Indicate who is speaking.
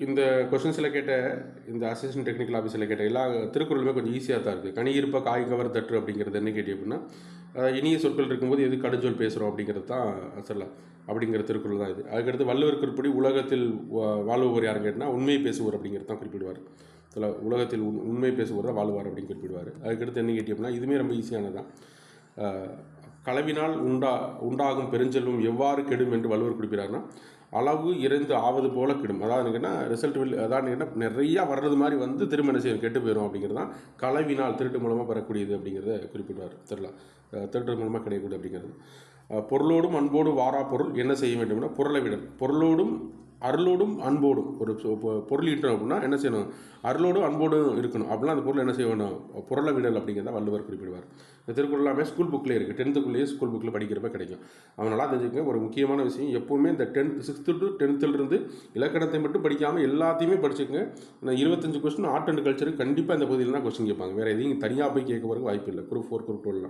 Speaker 1: இந்த கொஷின்ஸில் கேட்ட இந்த அசிஸ்டன்ட் டெக்னிக்கல் ஆஃபீஸில் கேட்ட எல்லா திருக்குறளுமே கொஞ்சம் ஈஸியாக தான் இருக்குது. கனி இருப்ப காய் கவர் தட்டு அப்படிங்கிறது என்ன கேட்டி அப்படின்னா, இனிய சொற்கள் இருக்கும்போது எது கடுஞ்சொல் பேசுகிறோம் அப்படிங்கிறது தான் சொல்லலாம் அப்படிங்கிற திருக்குறள் தான் இது. அதுக்கடுத்து வள்ளுவர் குறிப்படி உலகத்தில் வாழ்பவர் யாருன்னு கேட்டால் உண்மையை பேசுவோர் அப்படிங்கிறது தான் குறிப்பிடுவார். சில உலகத்தில் உண்மை பேசுவோர் தான் வாழ்வார் அப்படின்னு குறிப்பிடுவார். அதுக்கடுத்து என்ன கேட்டி அப்படின்னா, இதுவுமே ரொம்ப ஈஸியானது தான். களவினால் உண்டாகும் பெருஞ்செல்வம் எவ்வாறு கெடும் என்று வள்ளுவர் குறிப்பிடார்னா, அளவு இறைந்து ஆவது போல கெடும். அதாவது கேட்டால் ரிசல்ட் அதாவது கேட்டால் நிறையா வர்றது மாதிரி வந்து திரும்ப என்ன செய்யும், கெட்டு போயிடும் அப்படிங்கிறது தான் களவினால் திருட்டு மூலமாக பெறக்கூடியது அப்படிங்கிறத குறிப்பிடுவார். தெரியலாம் திருட்டு மூலமாக கிடைக்கக்கூடிய அப்படிங்கிறது. பொருளோடும் அன்போடு வாரா பொருள் என்ன செய்ய வேண்டும்னா பொருளை விடல். பொருளோடும் அருளோடும் அன்போடும் ஒரு பொருள் ஈட்டணும் அப்படின்னா என்ன செய்யணும், அருளோடும் அன்போடும் இருக்கணும். அப்படின்னா அந்த பொருள் என்ன செய்ய வேணும், பொருளை விடல் அப்படிங்கிறத வள்ளுவர் குறிப்பிடுவார். இந்த திருக்குறள் எல்லாமே ஸ்கூல் புக்கில் இருக்குது. 10th ஸ்கூல் புக்கில் படிக்கிறப்ப கிடைக்கும். அவனால் தெரிஞ்சுக்கங்க. ஒரு முக்கியமான விஷயம், எப்போவுமே இந்த 6th to 10th இலக்கணத்தை மட்டும் படிக்காமல் எல்லாத்தையுமே படிச்சுக்கோங்க. 25 கொஸ்டின் ஆர்ட் அண்ட் கல்ச்சருக்கு கண்டிப்பாக இந்த பகுதியில் தான் கொஸ்டின் கேட்பாங்க. வேறு எதையும் தனியாக போய் கேட்க போகிறதுக்கு வாய்ப்பு இல்லை. Group 4 group 12